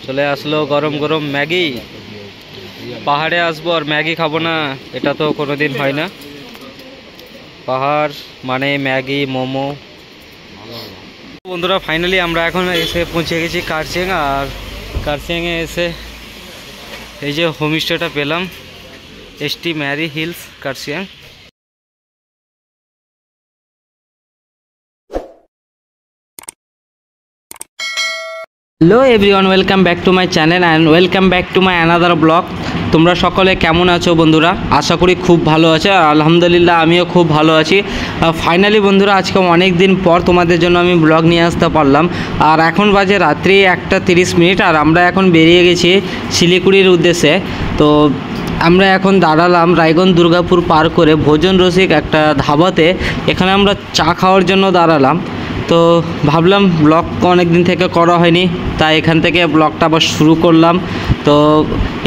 চলে আসলো গরম গরম ম্যাগি। পাহাড়ে আসবো আর ম্যাগি খাবো না, এটা তো কোনোদিন হয় না। পাহাড় মানে ম্যাগি মোমো। বন্ধুরা ফাইনালি আমরা এখন এসে পৌঁছে গেছি কার্শিয়াং। আর কার্শিয়াংয়ে এসে এই যে হোমস্টেটা পেলাম, ST Mary Hills Kurseong. Hello everyone, welcome back to my channel and welcome back to my another blog. তোমরা সকলে কেমন আছো বন্ধুরা? আশা করি খুব ভালো আছে। আলহামদুলিল্লাহ আমিও খুব ভালো আছি। ফাইনালি বন্ধুরা আজকে অনেক দিন পর তোমাদের জন্য আমি ব্লগ নিয়ে আসতে পারলাম। আর এখন বাজে রাত্রি 1:30 আর আমরা এখন বেরিয়ে গেছি শিলিগুড়ির উদ্দেশ্যে। তো আমরা এখন দাঁড়ালাম রায়গঞ্জ দুর্গাপুর পার করে ভোজন রসিক একটা ধাবাতে। এখানে আমরা চা খাওয়ার জন্য দাঁড়ালাম। তো ভাবলাম ব্লগ অনেক দিন থেকে করা হয়নি, তাই এখান থেকে ব্লগটা আবার শুরু করলাম। তো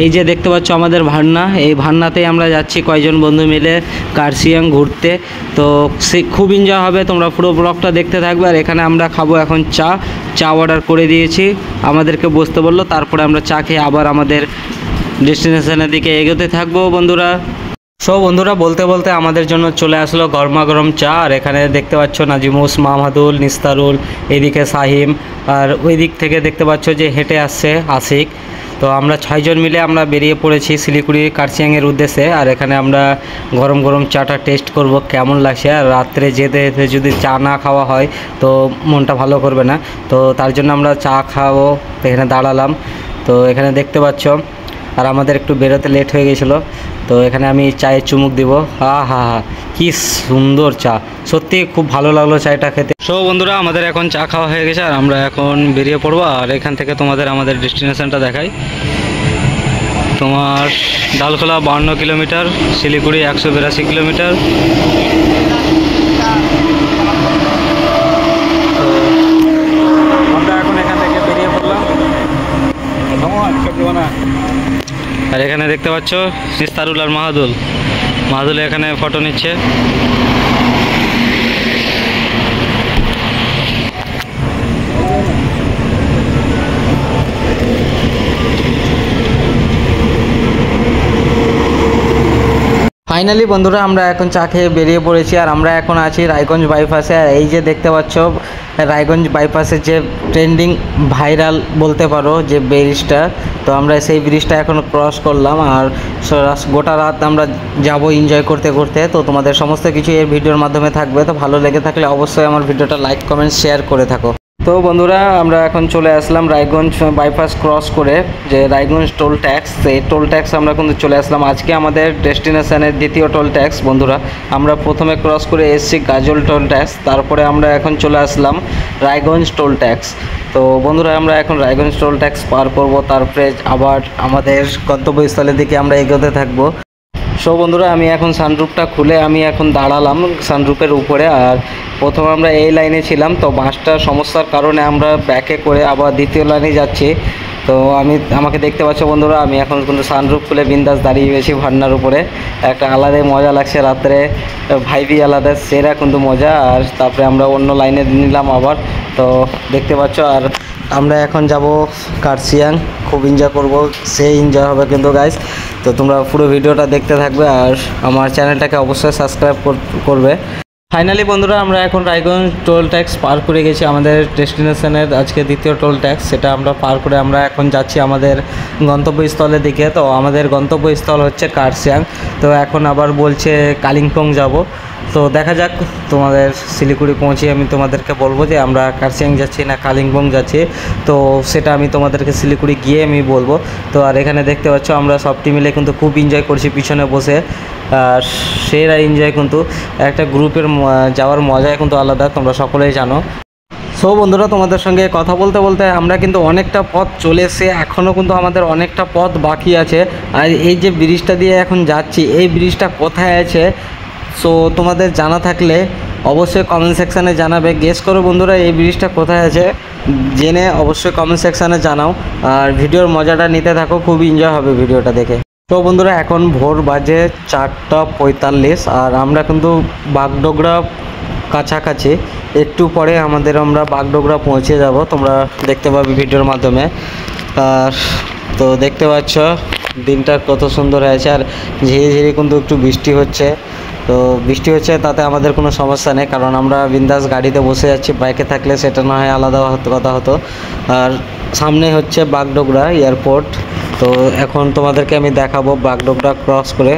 এই যে দেখতে পাচ্ছ আমাদের ভান্না, এই ভান্নাতেই আমরা যাচ্ছি কয়েকজন বন্ধু মিলে কার্শিয়াং ঘুরতে। তো সে খুব এনজয় হবে, তোমরা পুরো ব্লগটা দেখতে থাকবে। আর এখানে আমরা খাবো এখন চা অর্ডার করে দিয়েছি, আমাদেরকে বসতে বললো। তারপরে আমরা চা খেয়ে আবার আমাদের ডেস্টিনেশনের দিকে এগোতে থাকবো বন্ধুরা। সব বন্ধুরা বলতে বলতে আমাদের জন্য চলে আসলো গরমা গরম চা। আর এখানে দেখতে পাচ্ছ নাজিমুস, মাহমুদুল, নিস্তারুল, এদিকে সাহিম, আর ওই দিক থেকে দেখতে পাচ্ছ যে হেঁটে আসছে আশিক। তো আমরা 6 জন মিলে আমরা বেরিয়ে পড়েছি শিলিগুড়ি কার্শিয়াংয়ের উদ্দেশ্যে। আর এখানে আমরা গরম গরম চাটা টেস্ট করব কেমন লাগছে। আর রাত্রে যেতে যেতে যদি চা না খাওয়া হয় তো মনটা ভালো করবে না, তো তার জন্য আমরা চা খাবো, এখানে দাঁড়ালাম। তো এখানে দেখতে পাচ্ছ, আর আমাদের একটু বেরোতে লেট হয়ে গেছিলো। তো এখানে আমি চায়ে চুমুক দিব। হা কি সুন্দর চা, সত্যি খুব ভালো লাগলো চায়টা খেতে। সো বন্ধুরা আমাদের এখন চা খাওয়া হয়ে গেছে আর আমরা এখন বেরিয়ে পড়বো। আর এখান থেকে তোমাদের আমাদের ডেস্টিনেশনটা দেখাই। তোমার ডালখোলা 52 কিলোমিটার, শিলিগুড়ি 182 কিলোমিটার। আমরা এখন এখান থেকে বেরিয়ে পড়লাম। আর এখানে দেখতে পাচ্ছ নিস্তারুল আর মাহাদুল এখানে ফটো নিচ্ছে। ফাইনালি বন্ধুরা আমরা এখন চা খেয়ে বেরিয়ে পড়েছি। আর আমরা এখন আছি রায়গঞ্জ বাইপাসে। আর এই যে দেখতে পাচ্ছ রায়গঞ্জ বাইপাসের যে ট্রেন্ডিং ভাইরাল বলতে পারো যে ব্রিজটা, তো আমরা সেই ব্রিজটা এখন ক্রস করলাম। আর গোটা রাত আমরা যাব এনজয় করতে করতে। তো তোমাদের সমস্ত কিছু এই ভিডিওর মাধ্যমে থাকবে। তো ভালো লেগে থাকলে অবশ্যই আমার ভিডিওটা লাইক কমেন্ট শেয়ার করে থাকো। তো বন্ধুরা আমরা এখন চলে আসলাম রায়গঞ্জ বাইপাস ক্রস করে যে রায়গঞ্জ টোল ট্যাক্স, এই টোল ট্যাক্স আমরা কিন্তু চলে আসলাম। আজকে আমাদের ডেস্টিনেশনের দ্বিতীয় টোল ট্যাক্স বন্ধুরা। আমরা প্রথমে ক্রস করে এসেছি গাজল টোল ট্যাক্স, তারপরে আমরা এখন চলে আসলাম রায়গঞ্জ টোল ট্যাক্স। তো বন্ধুরা আমরা এখন রায়গঞ্জ টোল ট্যাক্স পার করব, তারপরে আবার আমাদের গন্তব্যস্থলের দিকে আমরা এগোতে থাকবো। সো বন্ধুরা আমি এখন সানরুফটা খুলে আমি এখন দাঁড়ালাম সানরুফের উপরে। আর প্রথমে আমরা এই লাইনে ছিলাম, তো বাসটার সমস্যার কারণে আমরা ব্যাকে করে আবার দ্বিতীয় লাইনে যাচ্ছি। তো আমাকে দেখতে পাচ্ছ বন্ধুরা, আমি এখন কিন্তু সানরুফ খুলে বিন্দাস দাঁড়িয়ে গেছি ভান্নার উপরে। একটা আলাদাই মজা লাগছে, রাত্রে ভাইবি আলাদা, সেরা কিন্তু মজা। আর তারপরে আমরা অন্য লাইনে নিলাম আবার। তো দেখতে পাচ্ছ আর আমরা এখন যাব কার্শিয়াং, খুব এনজয় করব, সেই এনজয় হবে কিন্তু গাইস। তো তোমরা পুরো ভিডিওটা দেখতে থাকবে আর আমার চ্যানেলটাকে অবশ্যই সাবস্ক্রাইব করবে। ফাইনালি বন্ধুরা আমরা এখন রায়গঞ্জ টোল ট্যাক্স পার করে গেছি, আমাদের ডেস্টিনেশনের আজকে দ্বিতীয় টোল ট্যাক্স, সেটা আমরা পার করে আমরা এখন যাচ্ছি আমাদের গন্তব্যস্থলের দিকে। তো আমাদের গন্তব্যস্থল হচ্ছে কার্শিয়াং। তো এখন আবার বলছে কালিম্পং যাব। তো দেখা যাক, তোমাদের শিলিগুড়ি পৌঁছে আমি তোমাদেরকে বলবো যে আমরা কার্শিয়াং যাচ্ছি না কালিম্পং যাচ্ছি। তো সেটা আমি তোমাদেরকে শিলিগুড়ি গিয়ে আমি বলবো। তো আর এখানে দেখতে পাচ্ছ আমরা সবটি মিলে কিন্তু খুব এনজয় করছি পিছনে বসে। আর সেরা এনজয় কিন্তু একটা গ্রুপের যাওয়ার মজাই কিন্তু আলাদা, তোমরা সকলেই জানো। সো বন্ধুরা তোমাদের সঙ্গে কথা বলতে বলতে আমরা কিন্তু অনেকটা পথ চলে এসে, এখনও কিন্তু আমাদের অনেকটা পথ বাকি আছে। আর এই যে ব্রিজটা দিয়ে এখন যাচ্ছি, এই ব্রিজটা কোথায় আছে সো তোমাদের জানা থাকলে অবশ্যই কমেন্ট সেকশানে জানাবে। গেস করো বন্ধুরা এই ব্রিজটা কোথায় আছে, জেনে অবশ্যই কমেন্ট সেকশানে জানাও। আর ভিডিওর মজাটা নিতে থাকো, খুব এনজয় হবে ভিডিওটা দেখে। তো বন্ধুরা এখন ভোর বাজে 4:45 আর আমরা কিন্তু বাগডোগরা কাছাকাছি, একটু পরে আমরা বাগডোগরা পৌঁছে যাব, তোমরা দেখতে পাবে ভিডিওর মাধ্যমে। আর তো দেখতে পাচ্ছ দিনটা কত সুন্দর হয়েছে, আর ঝিরি ঝিরি কিন্তু একটু বৃষ্টি হচ্ছে। তো বৃষ্টি হচ্ছে তাতে আমাদের কোনো সমস্যা নেই, কারণ আমরা বিন্দাস গাড়িতে বসে যাচ্ছি। বাইকে থাকলে সেটা না হয় আলাদা কথা হতো। আর সামনে হচ্ছে বাগডোগরা এয়ারপোর্ট। তো এখন তোমাদেরকে আমি দেখাবো বাগডোগরা ক্রস করে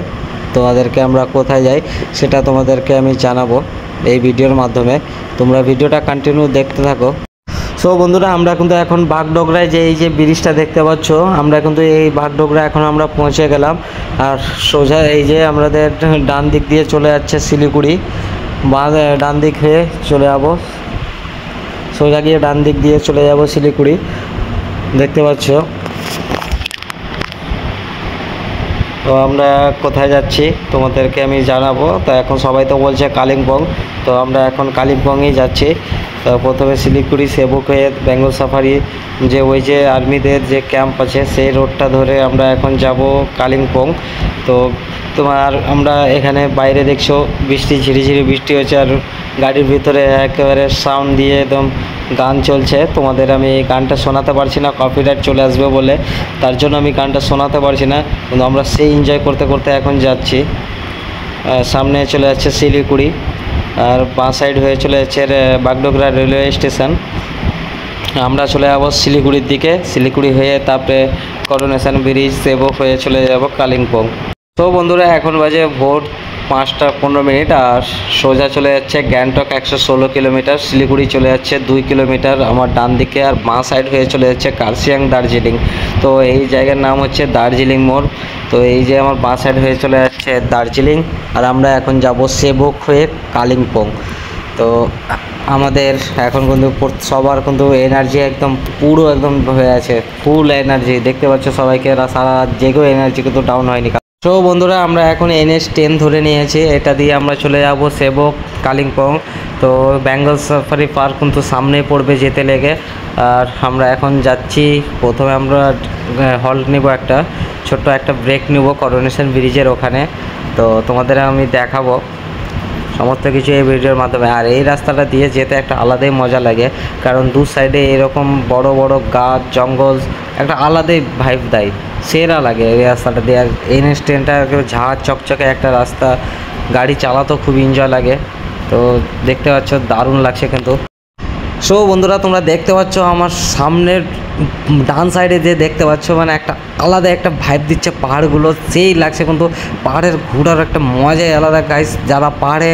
তোমাদেরকে আমরা কোথায় যাই সেটা তোমাদেরকে আমি জানাবো এই ভিডিওর মাধ্যমে। তোমরা ভিডিওটা কন্টিনিউ দেখতে থাকো। সো বন্ধুরা, আমরা কিন্তু এখন বাগডোগরায় যে এই যে ব্রিজটা দেখতে পাচ্ছ, আমরা কিন্তু এই বাগডোগরা এখন আমরা পৌঁছে গেলাম। আর সোজা এই যে আমাদের ডান দিক দিয়ে চলে যাচ্ছে শিলিগুড়ি, ডান দিক হয়ে চলে যাবো, সোজা গিয়ে ডান দিক দিয়ে চলে যাব শিলিগুড়ি, দেখতে পাচ্ছ। তো আমরা কোথায় যাচ্ছি তোমাদেরকে আমি জানাবো। তো এখন সবাই তো বলছে কালিম্পং, তো আমরা এখন কালিম্পংয়েই যাচ্ছি। তো প্রথমে শিলিগুড়ি সেবক হয়ে বেঙ্গল সাফারি যে ওই যে আর্মিদের যে ক্যাম্প আছে সেই রোডটা ধরে আমরা এখন যাব কালিম্পং। তো তোমার আমরা এখানে বাইরে দেখছো বৃষ্টি, ঝিরিঝিরি বৃষ্টি হচ্ছে, আর গাড়ির ভিতরে একেবারে সাউন্ড দিয়ে একদম গান চলছে। তোমাদের আমি গানটা শোনাতে পারছি না, কপিরাইট চলে আসবে বলে, তার জন্য আমি গানটা শোনাতে পারছি না। কিন্তু আমরা সেই এনজয় করতে করতে এখন যাচ্ছি। সামনে চলে যাচ্ছে শিলিগুড়ি, আর বাঁ সাইড হয়ে চলে যাচ্ছে বাগডোগরা রেলওয়ে স্টেশন। আমরা চলে যাবো শিলিগুড়ির দিকে, শিলিগুড়ি হয়ে তারপরে করোনেশন ব্রিজ সেবক হয়ে চলে যাব কালিম্পং। তো বন্ধুরা, এখন বাজে ভোর 5টা 15 মিনিট, আর সোজা চলে যাচ্ছে গ্যাংটক 116 কিলোমিটার, শিলিগুড়ি চলে যাচ্ছে 2 কিলোমিটার আমার ডান দিকে, আর বাঁ সাইড হয়ে চলে যাচ্ছে কার্শিয়াং দার্জিলিং। তো এই জায়গার নাম হচ্ছে দার্জিলিং মোড়। তো এই যে আমার বাঁ সাইড হয়ে চলে যাচ্ছে দার্জিলিং, আর আমরা এখন যাব সেবক হয়ে কালিম্পং। তো আমাদের এখন কিন্তু সবার কিন্তু এনার্জি একদম পুরো একদম হয়ে আছে, ফুল এনার্জি। দেখতে পাচ্ছ সবাইকে, সারা জেগেও এনার্জি কিন্তু ডাউন হয়নি। তো বন্ধুরা, আমরা এখন NH10 ধরে নিয়েছি, এটা দিয়ে আমরা চলে যাব সেবক কালিম্পং। তো বেঙ্গল সাফারি পার্ক কিন্তু সামনেই পড়বে যেতে লেগে। আর আমরা এখন যাচ্ছি, প্রথমে আমরা হল্ট নেব, একটা ছোট্ট একটা ব্রেক নেব করোনেশন ব্রিজের ওখানে। তো তোমাদের আমি দেখাবো সমস্ত কিছু এই ভিডিওর মাধ্যমে। আর এই রাস্তাটা দিয়ে যেতে একটা আলাদাই মজা লাগে, কারণ দু সাইডে এরকম বড় বড় গাছ জঙ্গল একটা আলাদাই ভাইব দেয়, সেরা লাগে এই রাস্তাটা দিয়ে। আর NH10টা ঝাড় চকচকে একটা রাস্তা, গাড়ি চালাতেও খুব এনজয় লাগে। তো দেখতে পাচ্ছ দারুণ লাগছে কিন্তু। সো বন্ধুরা, তোমরা দেখতে পাচ্ছ আমার সামনের ডান সাইডে যে দেখতে পাচ্ছ, মানে একটা আলাদা একটা ভাইব দিচ্ছে পাহাড়গুলো, সেই লাগছে কিন্তু। পাহাড়ের ঘোরার একটা মজাই আলাদা গাইস। যারা পাহাড়ে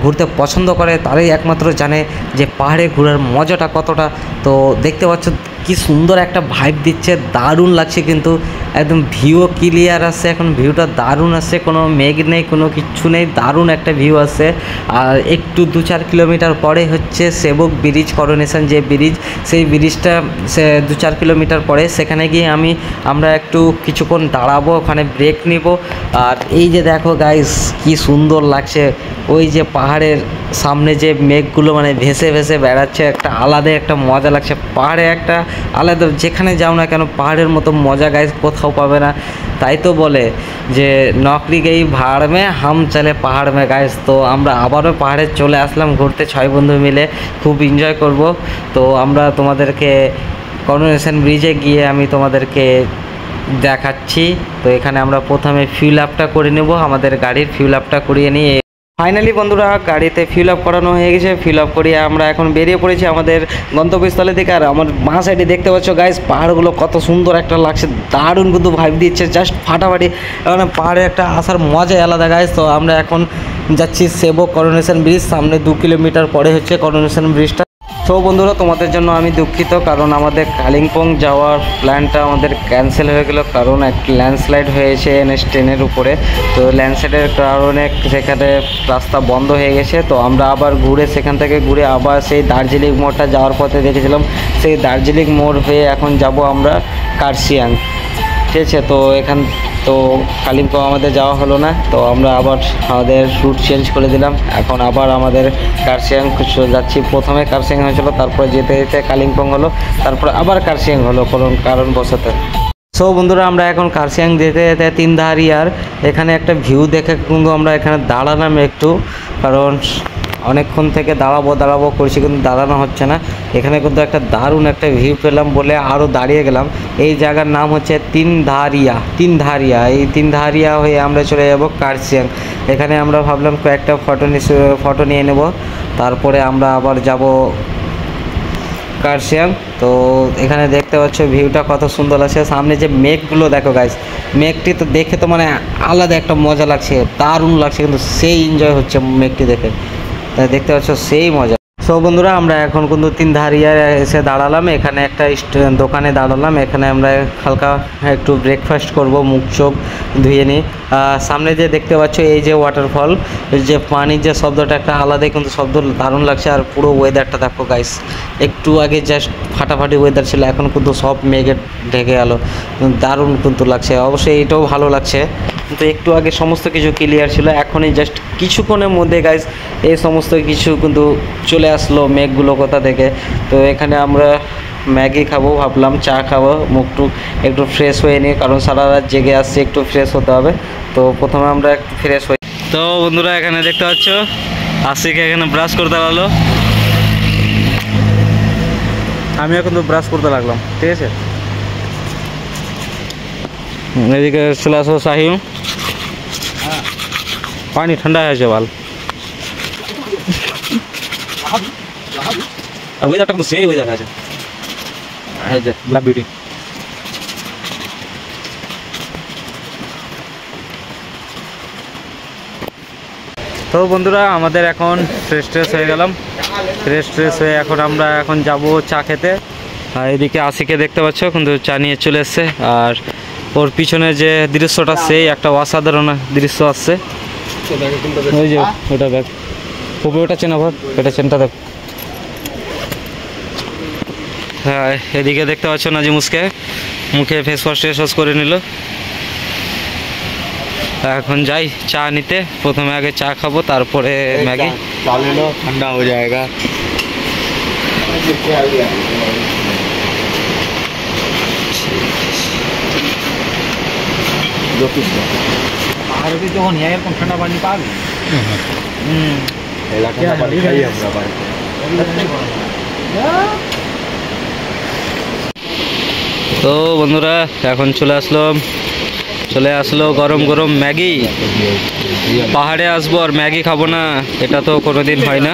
ঘুরতে পছন্দ করে তারাই একমাত্র জানে যে পাহাড়ে ঘোরার মজাটা কতটা। তো দেখতে পাচ্ছ কি সুন্দর একটা ভাইব দিচ্ছে, দারুণ লাগছে কিন্তু। একদম ভিউও ক্লিয়ার আসছে, এখন ভিউটা দারুণ আসছে, কোনো মেঘ নেই, কোনো কিচ্ছু নেই, দারুণ একটা ভিউ আসছে। আর একটু 2-4 কিলোমিটার পরে হচ্ছে সেবক ব্রিজ, করোনেশন যে ব্রিজ, সেই ব্রিজটা সে 2-4 কিলোমিটার পরে। সেখানে গিয়ে আমরা একটু কিছুক্ষণ দাঁড়াবো, ওখানে ব্রেক নিব। আর এই যে দেখো গাইস কি সুন্দর লাগছে, ওই যে পাহাড়ের সামনে যে মেঘগুলো মানে ভেসে ভেসে বেড়াচ্ছে, একটা আলাদা একটা মজা লাগছে। পাহাড়ে একটা আলাদা, যেখানে যাও না কেন পাহাড়ের মতো মজা গাইস কোথাও পাবে না। তাই তো বলে যে নকরি গেই ভাড় মে, হাম চলে পাহাড় মে গাইস। তো আমরা আবারও পাহাড়ে চলে আসলাম ঘুরতে 6 বন্ধু মিলে, খুব এনজয় করব। তো আমরা তোমাদেরকে করোনেশন ব্রিজে গিয়ে আমি তোমাদেরকে দেখাচ্ছি। তো এখানে আমরা প্রথমে ফিল আপটা করে নেব, আমাদের গাড়ির ফিল আপটা করিয়ে নিয়ে ফাইনালি বন্ধুরা গাড়িতে ফিল আপ করানো হয়ে গেছে। ফিল আপ করিয়ে আমরা এখন বেরিয়ে পড়েছি আমাদের গন্তব্যস্থলে থেকে। আর আমার বাঁ সাইডে দেখতে পাচ্ছ গাইস পাহাড়গুলো কত সুন্দর একটা লাগছে, দারুণ কিন্তু ভাইব দিচ্ছে, জাস্ট ফাটাফাটি। মানে পাহাড়ে একটা আসার মজাই আলাদা গাইস। তো আমরা এখন যাচ্ছি সেবক করোনেশন ব্রিজ, সামনে 2 কিলোমিটার পরে হচ্ছে করোনেশন ব্রিজটা। তো বন্ধুরা, তোমাদের জন্য আমি দুঃখিত, কারণ আমাদের কালিম্পং যাওয়ার প্ল্যানটা আমাদের ক্যান্সেল হয়ে গেল, কারণ এক ল্যান্ডস্লাইড হয়েছে NH10-এর উপরে। তো ল্যান্ডস্লাইডের কারণে সেখানে রাস্তা বন্ধ হয়ে গেছে। তো আমরা আবার সেখান থেকে ঘুরে আবার সেই দার্জিলিং মোড়টা যাওয়ার পথে দেখেছিলাম, সেই দার্জিলিং মোড় হয়ে এখন যাব আমরা কার্শিয়াং, ঠিক আছে। তো কালিম্পং আমাদের যাওয়া হলো না, তো আমরা আবার আমাদের রুট চেঞ্জ করে দিলাম। এখন আবার আমাদের কার্শিয়াং যাচ্ছি। প্রথমে কার্শিয়াং হয়েছিল, তারপরে যেতে যেতে কালিম্পং হলো, তারপরে আবার কার্শিয়াং হলো কোনো কারণবশত। সো বন্ধুরা, আমরা এখন কার্শিয়াং যেতে যেতে তিনধারিয়ার এখানে একটা ভিউ দেখে কিন্তু আমরা এখানে দাঁড়ালাম একটু, কারণ অনেকক্ষণ থেকে দাঁড়াবো করছি কিন্তু দাঁড়ানো হচ্ছে না। এখানে কিন্তু একটা দারুণ একটা ভিউ পেলাম বলে আরও দাঁড়িয়ে গেলাম। এই জায়গার নাম হচ্ছে তিনধারিয়া। এই তিনধারিয়া হয়ে আমরা চলে যাব কার্শিয়াং। এখানে আমরা ভাবলাম কয়েকটা ফটো নিয়ে নেব, তারপরে আমরা আবার যাব কার্শিয়াং। তো এখানে দেখতে পাচ্ছ ভিউটা কত সুন্দর লাগছে, সামনে যে মেঘগুলো দেখো গাইস, মেঘটি তো দেখে তো মানে আলাদা একটা মজা লাগছে, দারুণ লাগছে, কিন্তু সেই এনজয় হচ্ছে মেঘটি দেখে, তাই দেখতে পাচ্ছ সেই মজা। সো বন্ধুরা আমরা এখন কিন্তু তিনধারিয়া এসে দাঁড়ালাম, এখানে একটা দোকানে দাঁড়ালাম। এখানে আমরা হালকা একটু ব্রেকফাস্ট করব, মুখ চোখ ধুয়ে নিই। সামনে যে দেখতে পাচ্ছ এই যে ওয়াটারফল, যে পানির যে শব্দটা একটা আলাদাই কিন্তু শব্দ, দারুণ লাগছে। আর পুরো ওয়েদারটা দেখো গাইস, একটু আগে জাস্ট ফাটাফাটি ওয়েদার ছিল, এখন কিন্তু সব মেঘে ঢেকে গেল, দারুণ কিন্তু লাগছে। অবশ্যই এটাও ভালো লাগছে, কিন্তু একটু আগে সমস্ত কিছু ক্লিয়ার ছিল, এখনই জাস্ট কিছুক্ষণের মধ্যে গাইস এই সমস্ত কিছু কিন্তু চলে আসলো মেঘগুলো কোথা থেকে। তো এখানে আমরা ম্যাগি খাবো, ভাবলাম চা খাবো, মুখটুক একটু ফ্রেশ হয়ে নিই, কারণ সারা রাত জেগে আসছি, একটু ফ্রেশ হতে হবে। তো প্রথমে আমরা একটু ফ্রেশ হই। তো বন্ধুরা এখানে দেখতে পাচ্ছ আশিকে এখানে ব্রাশ করতে লাগলো, আমিও কিন্তু ব্রাশ করতে লাগলাম, ঠিক আছে। এদিকে চলে আসো শাহিম, পানি ঠান্ডা হয়েছে বাল, ওয়েদারটা কিন্তু সেই ওয়েদার আছে, এই যে ব্ল্যাক বিউটি। তো বন্ধুরা আমাদের এখন ফ্রেশ হয়ে গেলাম, ফ্রেশ হয়ে এখন আমরা এখন যাব চা খেতে। আর এদিকে আশিকে দেখতে পাচ্ছ কিন্তু চা নিয়ে চলে এসছে, আর ওর পিছনে যে দৃশ্যটা সেই একটা অসাধারণ দৃশ্য আসছে, ওই যে ওটা ব্যাগ ওটা চেনা ভাব, এটা চেনটা দেখ। হ্যাঁ এদিকে দেখতে পাচ্ছ নাজিমুসকে মুখে ফেস ওয়াশ করে নিল। এখন যাই চা নিতে, প্রথমে আগে চা খাবো তারপরে ম্যাগি। চা ले लो ठंडा हो जाएगा। আর কি যখন এরকম ঠান্ডা পানি পাবি, ঠান্ডা পানি খাই আমরা বাড়িতে। তো বন্ধুরা এখন চলে আসলো গরম গরম ম্যাগি। পাহাড়ে আসবো আর ম্যাগি খাবো না, এটা তো কোনোদিন হয় না।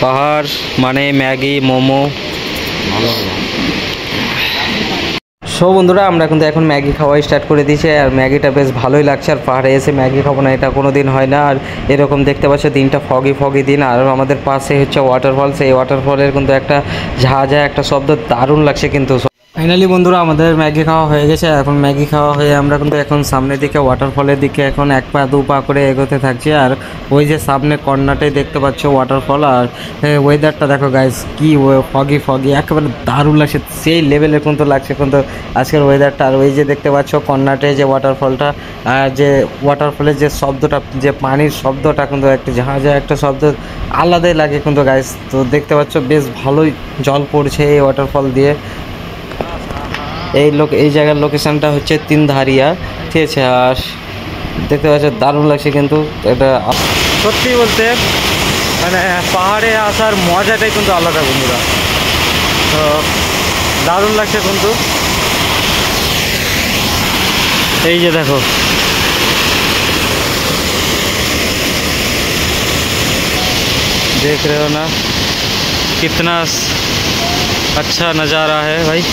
পাহাড় মানে ম্যাগি, মোমো। সো বন্ধুরা আমরা কিন্তু এখন ম্যাগি খাওয়া স্টার্ট করে দিয়েছি, আর ম্যাগিটা বেশ ভালোই লাগছে। আর পাহাড়ে এসে ম্যাগি খাবো না এটা কোনো দিন হয় না। আর এরকম দেখতে পাচ্ছ দিনটা ফগি দিন, আর আমাদের পাশে হচ্ছে ওয়াটারফল, সেই ওয়াটারফলের কিন্তু একটা ঝাঁঝা একটা শব্দ, দারুণ লাগছে কিন্তু। ফাইনালি বন্ধুরা আমাদের ম্যাগি খাওয়া হয়ে গেছে, এখন ম্যাগি খাওয়া হয়ে আমরা কিন্তু এখন সামনের দিকে ওয়াটারফলের দিকে এখন 1 পা 2 পা করে এগোতে থাকছি। আর ওই যে সামনে কর্নারটাই দেখতে পাচ্ছ ওয়াটারফল, আর ওয়েদারটা দেখো গাইস কি ফগি একেবারে দারুণ লাগছে, সেই লেভেলের কিন্তু লাগছে কিন্তু আজকের ওয়েদারটা। আর ওই যে দেখতে পাচ্ছ কর্নারটাই যে ওয়াটারফলটা, আর যে ওয়াটারফলের যে শব্দটা, যে পানির শব্দটা কিন্তু একটা ঝাঁঝা একটা শব্দ আলাদাই লাগে কিন্তু গাইস। তো দেখতে পাচ্ছ বেশ ভালোই জল পড়ছে এই ওয়াটারফল দিয়ে। এই জায়গার লোকেশানটা হচ্ছে তিনধারিয়া, ঠিক আছে। আর দেখতে পাচ্ছ দারুণ লাগছে কিন্তু এটা, সত্যি বলতে মানে পাহাড়ে আসার মজাটাই কিন্তু আলাদা বন্ধুরা। তো দারুণ লাগছে কিন্তু, এই যে দেখো देख रहे हो ना कितना अच्छा नज़ारा है भाई।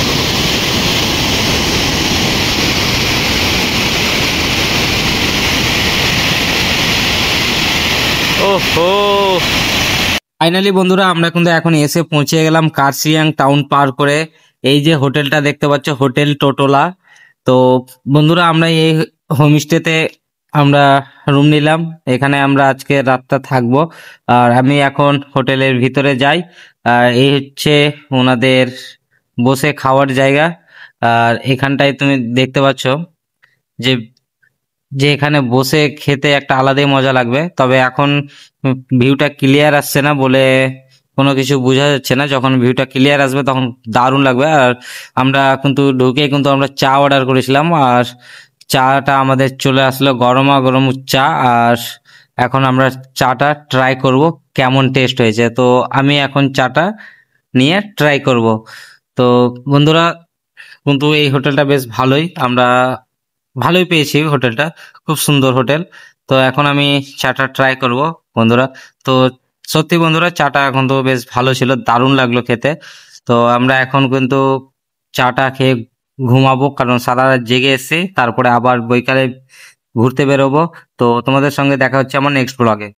ওহো ফাইনালি বন্ধুরা আমরা কিন্তু এখন এসে পৌঁছে গেলাম কার্শিয়াং টাউন পার করে। এই যে হোটেলটা দেখতে পাচ্ছ, হোটেল টোটোলা। তো বন্ধুরা আমরা এই হোমস্টেতে আমরা রুম নিলাম, এখানে আমরা আজকে রাতটা থাকবো। আর আমি এখন হোটেলের ভিতরে যাই, আর এই হচ্ছে ওনাদের বসে খাওয়ার জায়গা। আর এখানটায় তুমি দেখতে পাচ্ছ যে যে এখানে বসে খেতে একটা আলাদাই মজা লাগবে। তবে এখন ভিউটা ক্লিয়ার আসছে না বলে কোনো কিছু বোঝা যাচ্ছে না, যখন ভিউটা ক্লিয়ার আসবে তখন দারুণ লাগবে। আর আমরা কিন্তু ঢুকে কিন্তু আমরা চা অর্ডার করেছিলাম, আর চাটা আমাদের চলে আসলো গরমা গরম চা। আর এখন আমরা চাটা ট্রাই করব কেমন টেস্ট হয়েছে। তো আমি এখন চাটা নিয়ে ট্রাই করব। তো বন্ধুরা, কিন্তু এই হোটেলটা বেশ ভালোই, আমরা ভালোই পেয়েছি হোটেলটা, খুব সুন্দর হোটেল। তো এখন আমি চাটা ট্রাই করব বন্ধুরা। তো সত্যি বন্ধুরা, চাটা এখন তো বেশ ভালো ছিল, দারুণ লাগলো খেতে। তো আমরা এখন কিন্তু চাটা খেয়ে ঘুমাবো, কারণ সারা রাত জেগে এসেছি, তারপরে আবার বৈকালে ঘুরতে বেরোবো। তো তোমাদের সঙ্গে দেখা হচ্ছে আমার নেক্সট ব্লগে।